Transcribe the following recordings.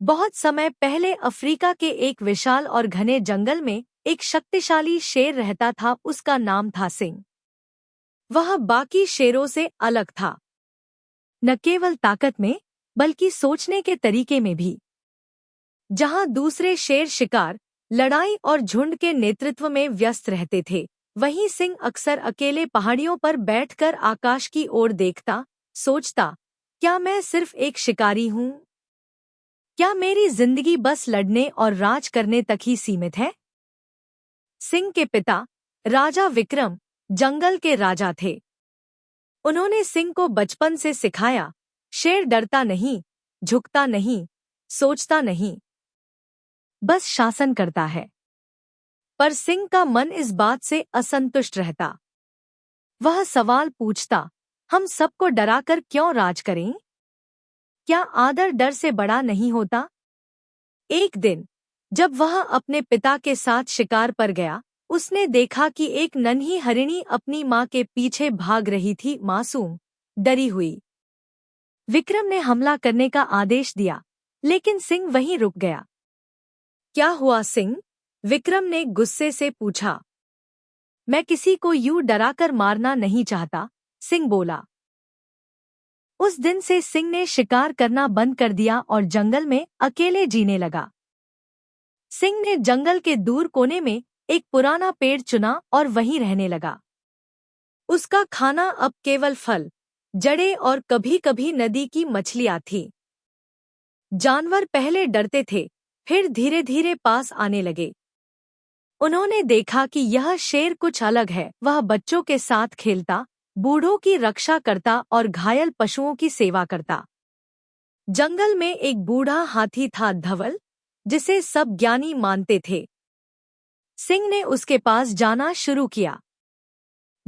बहुत समय पहले अफ्रीका के एक विशाल और घने जंगल में एक शक्तिशाली शेर रहता था। उसका नाम था सिंह। वह बाकी शेरों से अलग था, न केवल ताकत में बल्कि सोचने के तरीके में भी। जहां दूसरे शेर शिकार, लड़ाई और झुंड के नेतृत्व में व्यस्त रहते थे, वहीं सिंह अक्सर अकेले पहाड़ियों पर बैठकर आकाश की ओर देखता, सोचता, क्या मैं सिर्फ एक शिकारी हूं? क्या मेरी जिंदगी बस लड़ने और राज करने तक ही सीमित है? सिंह के पिता राजा विक्रम जंगल के राजा थे। उन्होंने सिंह को बचपन से सिखाया, शेर डरता नहीं, झुकता नहीं, सोचता नहीं, बस शासन करता है। पर सिंह का मन इस बात से असंतुष्ट रहता। वह सवाल पूछता, हम सबको डराकर क्यों राज करें? क्या आदर डर से बड़ा नहीं होता? एक दिन जब वह अपने पिता के साथ शिकार पर गया, उसने देखा कि एक नन्ही हरिणी अपनी मां के पीछे भाग रही थी, मासूम, डरी हुई। विक्रम ने हमला करने का आदेश दिया, लेकिन सिंह वहीं रुक गया। क्या हुआ सिंह? विक्रम ने गुस्से से पूछा। मैं किसी को यूं डराकर मारना नहीं चाहता, सिंह बोला। उस दिन से सिंह ने शिकार करना बंद कर दिया और जंगल में अकेले जीने लगा। सिंह ने जंगल के दूर कोने में एक पुराना पेड़ चुना और वहीं रहने लगा। उसका खाना अब केवल फल, जड़ें और कभी-कभी नदी की मछलियां थीं। जानवर पहले डरते थे, फिर धीरे-धीरे पास आने लगे। उन्होंने देखा कि यह शेर कुछ अलग है। वह बच्चों के साथ खेलता, बूढ़ों की रक्षा करता और घायल पशुओं की सेवा करता। जंगल में एक बूढ़ा हाथी था, धवल, जिसे सब ज्ञानी मानते थे। सिंह ने उसके पास जाना शुरू किया।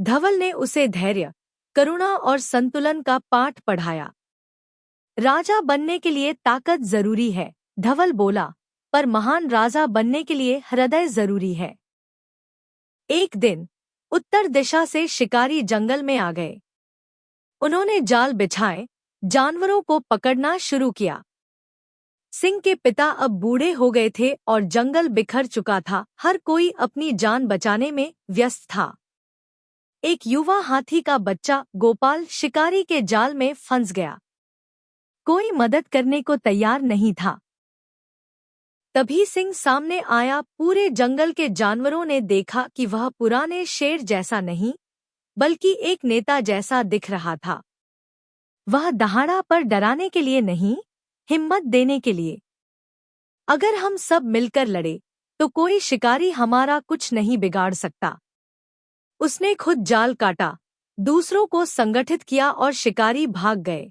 धवल ने उसे धैर्य, करुणा और संतुलन का पाठ पढ़ाया। राजा बनने के लिए ताकत जरूरी है, धवल बोला, पर महान राजा बनने के लिए हृदय जरूरी है। एक दिन उत्तर दिशा से शिकारी जंगल में आ गए। उन्होंने जाल बिछाए, जानवरों को पकड़ना शुरू किया। सिंह के पिता अब बूढ़े हो गए थे और जंगल बिखर चुका था। हर कोई अपनी जान बचाने में व्यस्त था। एक युवा हाथी का बच्चा गोपाल शिकारी के जाल में फंस गया। कोई मदद करने को तैयार नहीं था। तभी सिंह सामने आया। पूरे जंगल के जानवरों ने देखा कि वह पुराने शेर जैसा नहीं, बल्कि एक नेता जैसा दिख रहा था। वह दहाड़ा, पर डराने के लिए नहीं, हिम्मत देने के लिए। अगर हम सब मिलकर लड़े, तो कोई शिकारी हमारा कुछ नहीं बिगाड़ सकता। उसने खुद जाल काटा, दूसरों को संगठित किया और शिकारी भाग गए।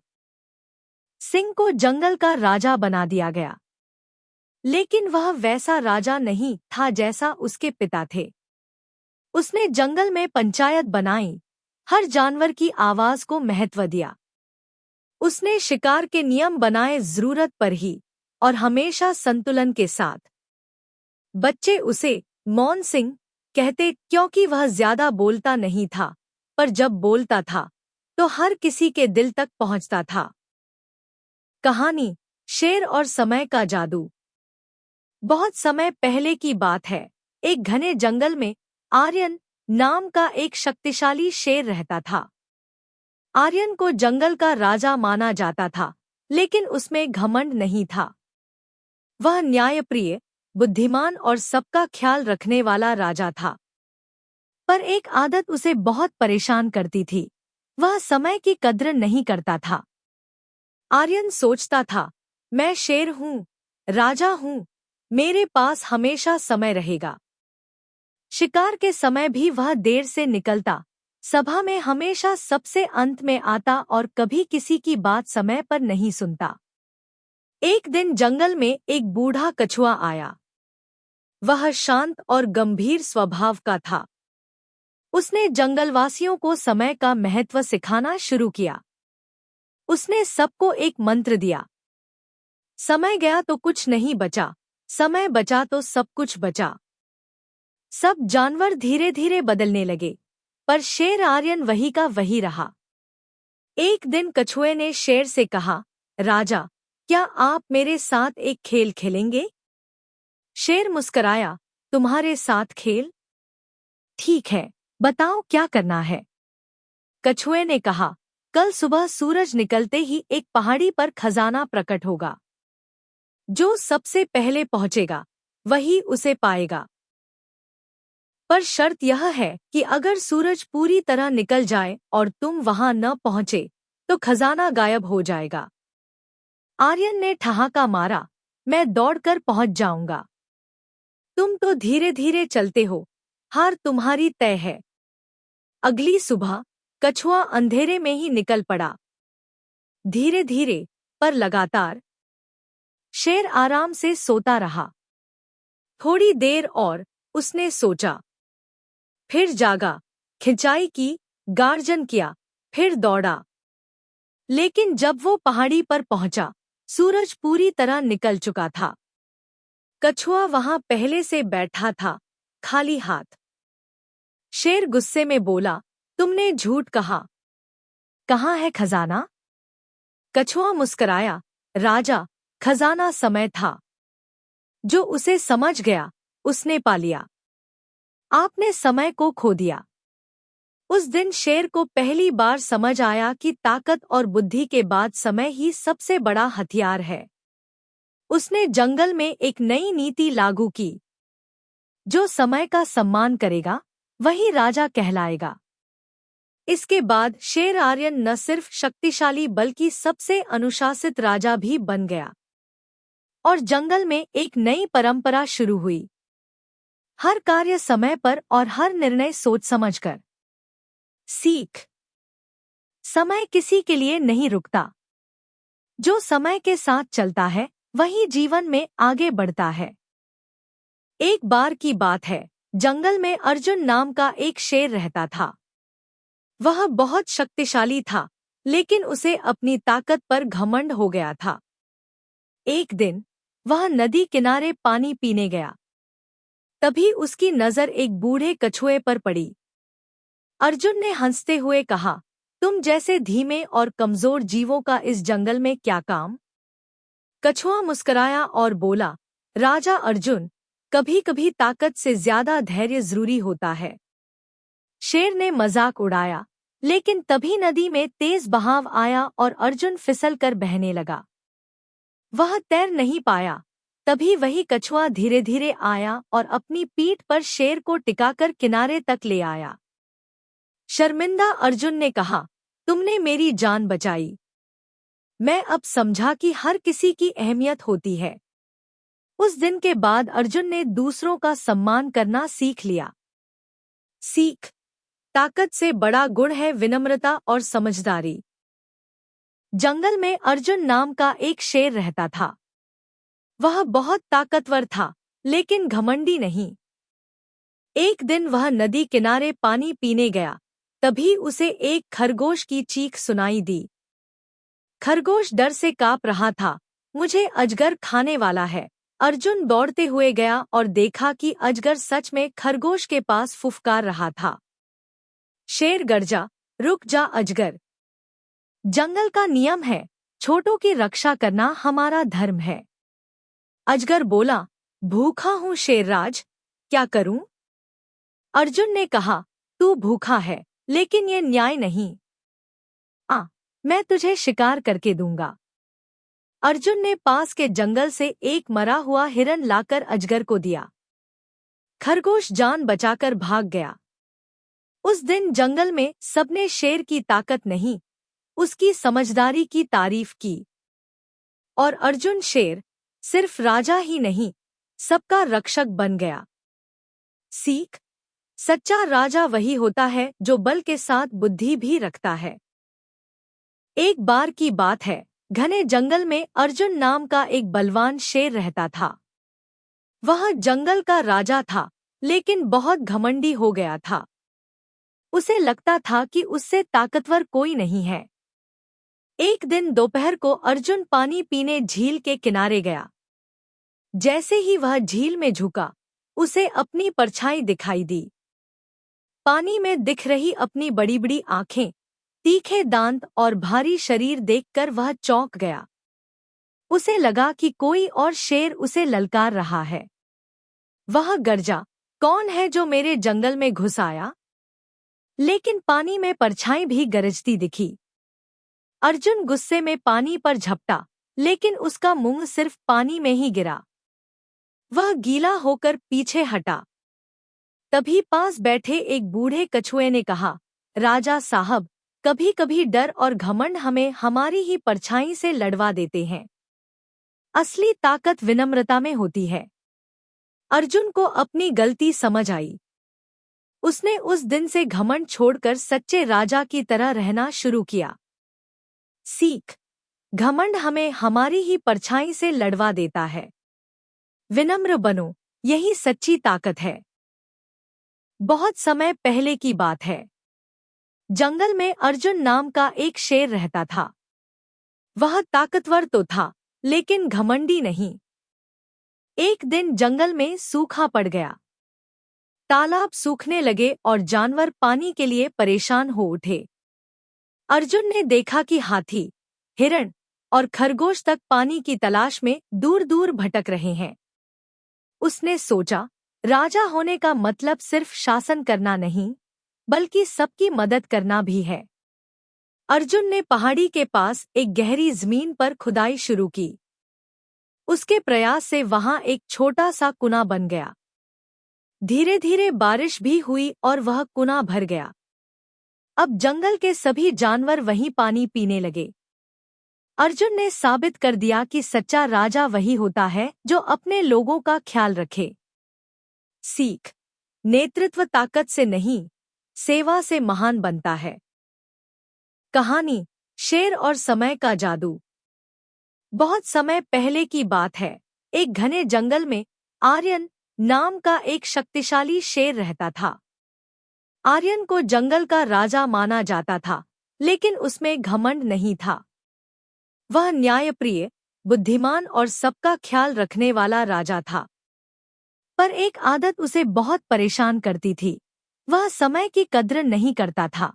सिंह को जंगल का राजा बना दिया गया। लेकिन वह वैसा राजा नहीं था जैसा उसके पिता थे। उसने जंगल में पंचायत बनाई, हर जानवर की आवाज को महत्व दिया। उसने शिकार के नियम बनाए, जरूरत पर ही और हमेशा संतुलन के साथ। बच्चे उसे मौन सिंह कहते, क्योंकि वह ज्यादा बोलता नहीं था, पर जब बोलता था तो हर किसी के दिल तक पहुंचता था। कहानी, शेर और समय का जादू। बहुत समय पहले की बात है। एक घने जंगल में आर्यन नाम का एक शक्तिशाली शेर रहता था। आर्यन को जंगल का राजा माना जाता था, लेकिन उसमें घमंड नहीं था। वह न्यायप्रिय, बुद्धिमान और सबका ख्याल रखने वाला राजा था। पर एक आदत उसे बहुत परेशान करती थी। वह समय की कद्र नहीं करता था। आर्यन सोचता था, मैं शेर हूँ, राजा हूँ, मेरे पास हमेशा समय रहेगा। शिकार के समय भी वह देर से निकलता, सभा में हमेशा सबसे अंत में आता और कभी किसी की बात समय पर नहीं सुनता। एक दिन जंगल में एक बूढ़ा कछुआ आया। वह शांत और गंभीर स्वभाव का था। उसने जंगलवासियों को समय का महत्व सिखाना शुरू किया। उसने सबको एक मंत्र दिया, समय गया तो कुछ नहीं बचा, समय बचा तो सब कुछ बचा। सब जानवर धीरे धीरे बदलने लगे, पर शेर आर्यन वही का वही रहा। एक दिन कछुए ने शेर से कहा, राजा, क्या आप मेरे साथ एक खेल खेलेंगे? शेर मुस्कराया, तुम्हारे साथ खेल? ठीक है, बताओ क्या करना है? कछुए ने कहा, कल सुबह सूरज निकलते ही एक पहाड़ी पर खजाना प्रकट होगा। जो सबसे पहले पहुंचेगा वही उसे पाएगा। पर शर्त यह है कि अगर सूरज पूरी तरह निकल जाए और तुम वहां न पहुंचे तो खजाना गायब हो जाएगा। आर्यन ने ठहाका मारा, मैं दौड़कर पहुंच जाऊंगा। तुम तो धीरे धीरे चलते हो, हार तुम्हारी तय है। अगली सुबह कछुआ अंधेरे में ही निकल पड़ा। धीरे धीरे पर लगातार शेर आराम से सोता रहा। थोड़ी देर और उसने सोचा, फिर जागा, खिंचाई की, गार्जन किया, फिर दौड़ा। लेकिन जब वो पहाड़ी पर पहुंचा, सूरज पूरी तरह निकल चुका था। कछुआ वहां पहले से बैठा था, खाली हाथ। शेर गुस्से में बोला, तुमने झूठ कहा। कहाँ है खजाना? कछुआ मुस्कराया, राजा, खजाना समय था। जो उसे समझ गया उसने पा लिया। आपने समय को खो दिया। उस दिन शेर को पहली बार समझ आया कि ताकत और बुद्धि के बाद समय ही सबसे बड़ा हथियार है। उसने जंगल में एक नई नीति लागू की। जो समय का सम्मान करेगा वही राजा कहलाएगा। इसके बाद शेर आर्यन न सिर्फ शक्तिशाली बल्कि सबसे अनुशासित राजा भी बन गया। और जंगल में एक नई परंपरा शुरू हुई। हर कार्य समय पर और हर निर्णय सोच समझकर। सीख, समय किसी के लिए नहीं रुकता। जो समय के साथ चलता है वही जीवन में आगे बढ़ता है। एक बार की बात है, जंगल में अर्जुन नाम का एक शेर रहता था। वह बहुत शक्तिशाली था, लेकिन उसे अपनी ताकत पर घमंड हो गया था। एक दिन वह नदी किनारे पानी पीने गया। तभी उसकी नजर एक बूढ़े कछुए पर पड़ी। अर्जुन ने हंसते हुए कहा, तुम जैसे धीमे और कमजोर जीवों का इस जंगल में क्या काम? कछुआ मुस्कुराया और बोला, राजा अर्जुन, कभी कभी ताकत से ज्यादा धैर्य जरूरी होता है। शेर ने मजाक उड़ाया, लेकिन तभी नदी में तेज बहाव आया और अर्जुन फिसल कर बहने लगा। वह तैर नहीं पाया। तभी वही कछुआ धीरे धीरे आया और अपनी पीठ पर शेर को टिकाकर किनारे तक ले आया। शर्मिंदा अर्जुन ने कहा, तुमने मेरी जान बचाई। मैं अब समझा कि हर किसी की अहमियत होती है। उस दिन के बाद अर्जुन ने दूसरों का सम्मान करना सीख लिया। सीख, ताकत से बड़ा गुण है विनम्रता और समझदारी। जंगल में अर्जुन नाम का एक शेर रहता था। वह बहुत ताकतवर था, लेकिन घमंडी नहीं। एक दिन वह नदी किनारे पानी पीने गया। तभी उसे एक खरगोश की चीख सुनाई दी। खरगोश डर से कांप रहा था। मुझे अजगर खाने वाला है। अर्जुन दौड़ते हुए गया और देखा कि अजगर सच में खरगोश के पास फुफकार रहा था। शेर गर्जा, रुक जा अजगर। जंगल का नियम है, छोटों की रक्षा करना हमारा धर्म है। अजगर बोला, भूखा हूँ शेरराज, क्या करूं? अर्जुन ने कहा, तू भूखा है, लेकिन ये न्याय नहीं। मैं तुझे शिकार करके दूंगा। अर्जुन ने पास के जंगल से एक मरा हुआ हिरन लाकर अजगर को दिया। खरगोश जान बचाकर भाग गया। उस दिन जंगल में सबने शेर की ताकत नहीं, उसकी समझदारी की तारीफ की। और अर्जुन शेर सिर्फ राजा ही नहीं, सबका रक्षक बन गया। सीख, सच्चा राजा वही होता है जो बल के साथ बुद्धि भी रखता है। एक बार की बात है, घने जंगल में अर्जुन नाम का एक बलवान शेर रहता था। वह जंगल का राजा था, लेकिन बहुत घमंडी हो गया था। उसे लगता था कि उससे ताकतवर कोई नहीं है। एक दिन दोपहर को अर्जुन पानी पीने झील के किनारे गया। जैसे ही वह झील में झुका, उसे अपनी परछाई दिखाई दी। पानी में दिख रही अपनी बड़ी बड़ी आंखें, तीखे दांत और भारी शरीर देखकर वह चौंक गया। उसे लगा कि कोई और शेर उसे ललकार रहा है। वह गरजा, कौन है जो मेरे जंगल में घुस आया? लेकिन पानी में परछाई भी गरजती दिखी। अर्जुन गुस्से में पानी पर झपटा, लेकिन उसका मुंह सिर्फ पानी में ही गिरा। वह गीला होकर पीछे हटा। तभी पास बैठे एक बूढ़े कछुए ने कहा, राजा साहब, कभी कभी डर और घमंड हमें हमारी ही परछाई से लड़वा देते हैं। असली ताकत विनम्रता में होती है। अर्जुन को अपनी गलती समझ आई। उसने उस दिन से घमंड छोड़कर सच्चे राजा की तरह रहना शुरू किया। सीख, घमंड हमें हमारी ही परछाई से लड़वा देता है। विनम्र बनो, यही सच्ची ताकत है। बहुत समय पहले की बात है। जंगल में अर्जुन नाम का एक शेर रहता था। वह ताकतवर तो था, लेकिन घमंडी नहीं। एक दिन जंगल में सूखा पड़ गया। तालाब सूखने लगे और जानवर पानी के लिए परेशान हो उठे। अर्जुन ने देखा कि हाथी, हिरण और खरगोश तक पानी की तलाश में दूर दूर भटक रहे हैं। उसने सोचा, राजा होने का मतलब सिर्फ शासन करना नहीं, बल्कि सबकी मदद करना भी है। अर्जुन ने पहाड़ी के पास एक गहरी जमीन पर खुदाई शुरू की। उसके प्रयास से वहां एक छोटा सा कुआं बन गया। धीरे धीरे बारिश भी हुई और वह कुआं भर गया। अब जंगल के सभी जानवर वहीं पानी पीने लगे। अर्जुन ने साबित कर दिया कि सच्चा राजा वही होता है जो अपने लोगों का ख्याल रखे। सीख, नेतृत्व ताकत से नहीं, सेवा से महान बनता है। कहानी, शेर और समय का जादू। बहुत समय पहले की बात है। एक घने जंगल में आर्यन नाम का एक शक्तिशाली शेर रहता था। आर्यन को जंगल का राजा माना जाता था, लेकिन उसमें घमंड नहीं था। वह न्यायप्रिय, बुद्धिमान और सबका ख्याल रखने वाला राजा था। पर एक आदत उसे बहुत परेशान करती थी। वह समय की कद्र नहीं करता था।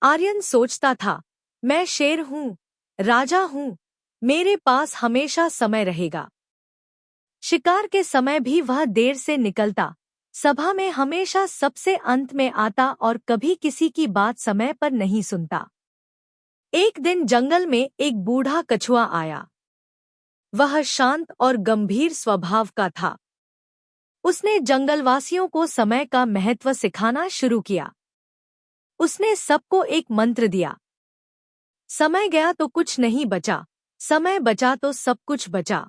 आर्यन सोचता था, मैं शेर हूँ, राजा हूँ, मेरे पास हमेशा समय रहेगा। शिकार के समय भी वह देर से निकलता, सभा में हमेशा सबसे अंत में आता और कभी किसी की बात समय पर नहीं सुनता। एक दिन जंगल में एक बूढ़ा कछुआ आया। वह शांत और गंभीर स्वभाव का था। उसने जंगलवासियों को समय का महत्व सिखाना शुरू किया। उसने सबको एक मंत्र दिया, समय गया तो कुछ नहीं बचा, समय बचा तो सब कुछ बचा।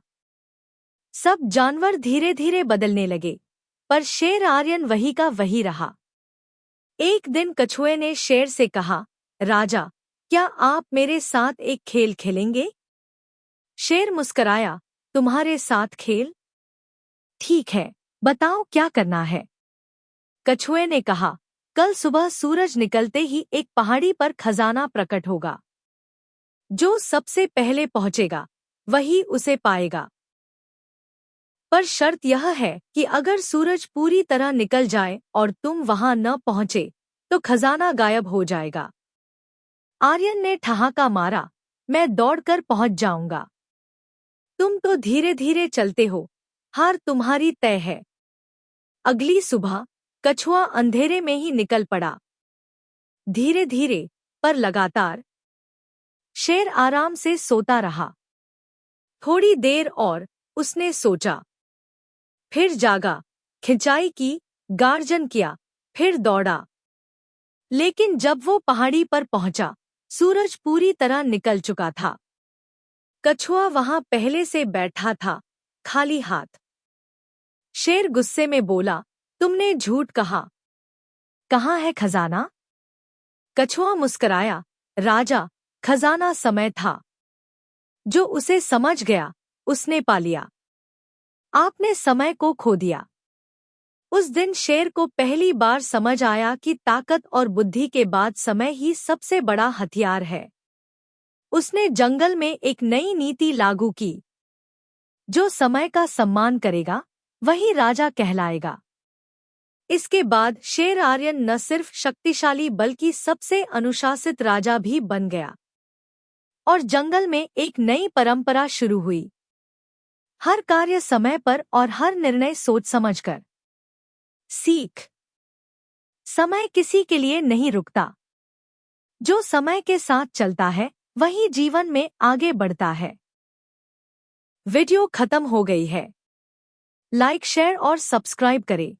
सब जानवर धीरे धीरे बदलने लगे, पर शेर आर्यन वही का वही रहा। एक दिन कछुए ने शेर से कहा, राजा, क्या आप मेरे साथ एक खेल खेलेंगे? शेर मुस्कराया, तुम्हारे साथ खेल? ठीक है, बताओ क्या करना है। कछुए ने कहा, कल सुबह सूरज निकलते ही एक पहाड़ी पर खजाना प्रकट होगा। जो सबसे पहले पहुंचेगा वही उसे पाएगा। पर शर्त यह है कि अगर सूरज पूरी तरह निकल जाए और तुम वहां न पहुंचे तो खजाना गायब हो जाएगा। आर्यन ने ठहाका मारा, मैं दौड़कर पहुंच जाऊंगा। तुम तो धीरे धीरे चलते हो, हार तुम्हारी तय है। अगली सुबह कछुआ अंधेरे में ही निकल पड़ा। धीरे धीरे पर लगातार। शेर आराम से सोता रहा। थोड़ी देर और उसने सोचा, फिर जागा, खिंचाई की, गार्जन किया, फिर दौड़ा। लेकिन जब वो पहाड़ी पर पहुंचा, सूरज पूरी तरह निकल चुका था। कछुआ वहां पहले से बैठा था, खाली हाथ। शेर गुस्से में बोला, तुमने झूठ कहा। कहाँ है खजाना? कछुआ मुस्कराया, राजा, खजाना समय था। जो उसे समझ गया उसने पा लिया। आपने समय को खो दिया। उस दिन शेर को पहली बार समझ आया कि ताकत और बुद्धि के बाद समय ही सबसे बड़ा हथियार है। उसने जंगल में एक नई नीति लागू की। जो समय का सम्मान करेगा वही राजा कहलाएगा। इसके बाद शेर आर्यन न सिर्फ शक्तिशाली बल्कि सबसे अनुशासित राजा भी बन गया। और जंगल में एक नई परंपरा शुरू हुई। हर कार्य समय पर और हर निर्णय सोच समझकर। सीख। समय किसी के लिए नहीं रुकता। जो समय के साथ चलता है वही जीवन में आगे बढ़ता है। वीडियो खत्म हो गई है। लाइक, शेयर और सब्सक्राइब करें।